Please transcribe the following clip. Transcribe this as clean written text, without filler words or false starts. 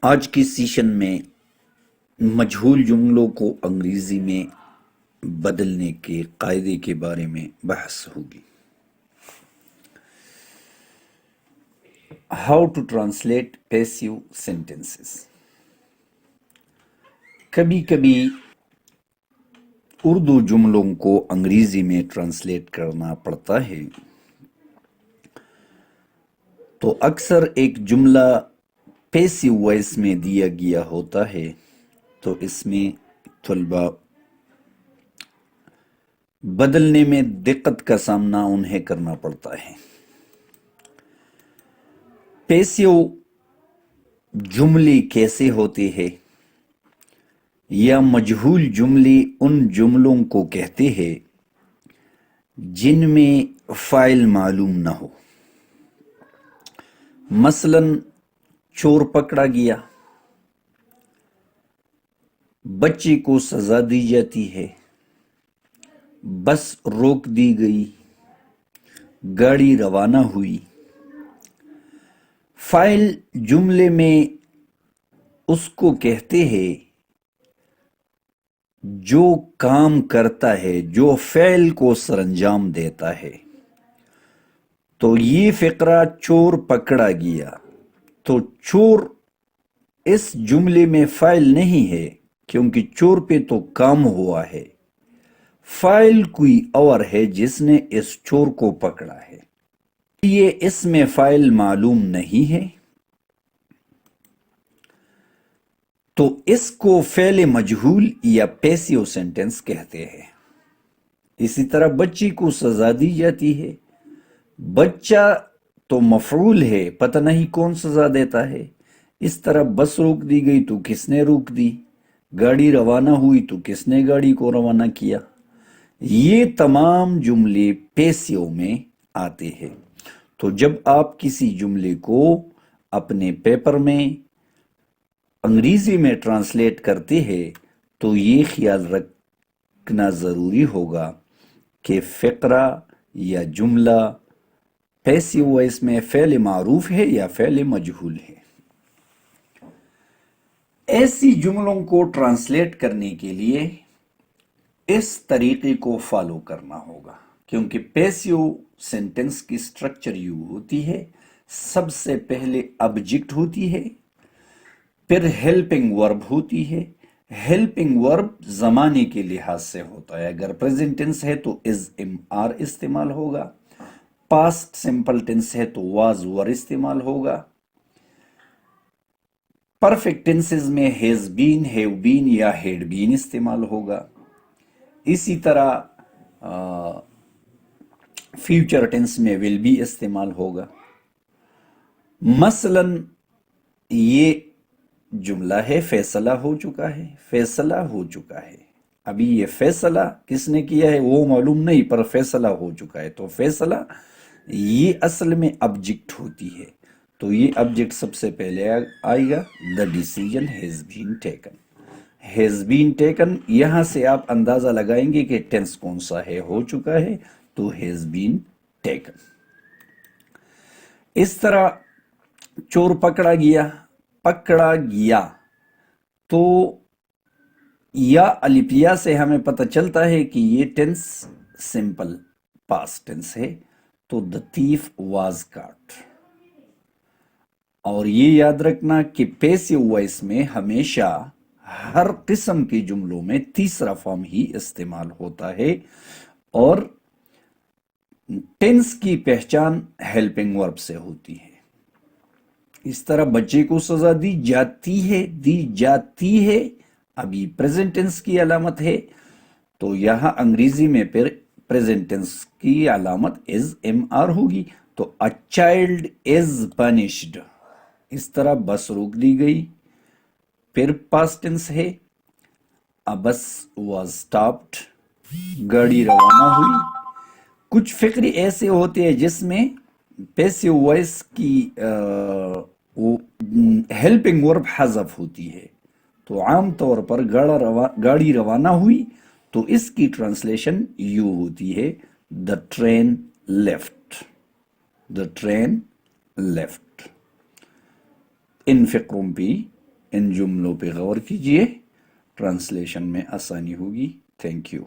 آج کی سیشن میں مجہول جملوں کو انگریزی میں بدلنے کے قاعدے کے بارے میں بحث ہوگی۔ How to translate passive sentences. کبھی کبھی اردو جملوں کو انگریزی میں ٹرانسلیٹ کرنا پڑتا ہے، تو اکثر ایک جملہ پیسیو وائس میں دیا گیا ہوتا ہے، تو اس میں طلبہ بدلنے میں دقت کا سامنا انہیں کرنا پڑتا ہے۔ پیسیو جملے کیسے ہوتے ہیں، یا مجہول جملے ان جملوں کو کہتے ہیں جن میں فاعل معلوم نہ ہو۔ مثلا چور پکڑا گیا، بچے کو سزا دی جاتی ہے، بس روک دی گئی، گاڑی روانہ ہوئی۔ فاعل جملے میں اس کو کہتے ہیں جو کام کرتا ہے، جو فعل کو سر انجام دیتا ہے۔ تو یہ فقرہ چور پکڑا گیا، تو چور اس جملے میں فاعل نہیں ہے، کیونکہ چور پہ تو کام ہوا ہے۔ فاعل کوئی اور ہے جس نے اس چور کو پکڑا ہے، یہ اس میں فاعل معلوم نہیں ہے، تو اس کو فعل مجہول یا پیسیو سینٹنس کہتے ہیں۔ اسی طرح بچی کو سزا دی جاتی ہے، بچہ تو مفعول ہے، پتہ نہیں کون سزا دیتا ہے۔ اس طرح بس روک دی گئی تو کس نے روک دی، گاڑی روانہ ہوئی تو کس نے گاڑی کو روانہ کیا۔ یہ تمام جملے پیسیو میں آتے ہیں۔ تو جب آپ کسی جملے کو اپنے پیپر میں انگریزی میں ٹرانسلیٹ کرتے ہیں تو یہ خیال رکھنا ضروری ہوگا کہ فقرہ یا جملہ پیسیو وائس میں فعل معروف ہے یا فعل مجہول ہے۔ ایسی جملوں کو ٹرانسلیٹ کرنے کے لیے اس طریقے کو فالو کرنا ہوگا، کیونکہ پیسیو سینٹنس کی سٹرکچر یوں ہوتی ہے، سب سے پہلے آبجیکٹ ہوتی ہے، پھر ہیلپنگ ورب ہوتی ہے۔ ہیلپنگ ورب زمانے کے لحاظ سے ہوتا ہے، اگر پریزنٹ ٹینس ہے تو از ایم آر استعمال ہوگا، پاسٹ سمپل ٹینس ہے تو واز ور استعمال ہوگا، پرفیکٹ ٹینسز میں ہیز بین، ہیو بین یا ہیڈ بین استعمال ہوگا۔ اسی طرح فیوچر ٹینس میں ول بی استعمال ہوگا۔ مثلا یہ جملہ ہے فیصلہ ہو چکا ہے، فیصلہ ہو چکا ہے۔ ابھی یہ فیصلہ کس نے کیا ہے وہ معلوم نہیں، پر فیصلہ ہو چکا ہے، تو فیصلہ یہ اصل میں آبجیکٹ ہوتی ہے، تو یہ آبجیکٹ سب سے پہلے آئے گا۔ The decision has been taken, has been taken, یہاں سے آپ اندازہ لگائیں گے کہ ٹینس کون سا ہے، ہو چکا ہے تو ہیز بین ٹیکن۔ اس طرح چور پکڑا گیا، پکڑا گیا، تو یا الفیا سے ہمیں پتہ چلتا ہے کہ یہ ٹینس سمپل پاسٹ ٹینس ہے، تو the thief was caught۔ اور یہ یاد رکھنا کہ پیسیو وائس میں ہمیشہ ہر قسم کے جملوں میں تیسرا فارم ہی استعمال ہوتا ہے، اور ٹینس کی پہچان ہیلپنگ ورب سے ہوتی ہے۔ اس طرح بچے کو سزا دی جاتی ہے، دی جاتی ہے، ابھی پریزنٹ ٹینس کی علامت ہے، تو یہاں انگریزی میں پھر پریزنٹ ٹینس کی علامت از ایم آر ہوگی، تو a child is punished۔ اس طرح بس روک دی گئی، پھر پاسٹ ٹینس ہے، a bus was stopped، گاڑی روانہ ہوئی۔ کچھ فقرے ایسے ہوتے ہیں جس میں پیسیو وائس کی ہیلپنگ ورب حذف ہوتی ہے، تو عام طور پر گاڑی روانہ ہوئی تو اس کی ٹرانسلیشن یوں ہوتی ہے، the train left، the train left۔ ان فقروں پہ ان جملوں پہ غور کیجئے، ٹرانسلیشن میں آسانی ہوگی۔ Thank you.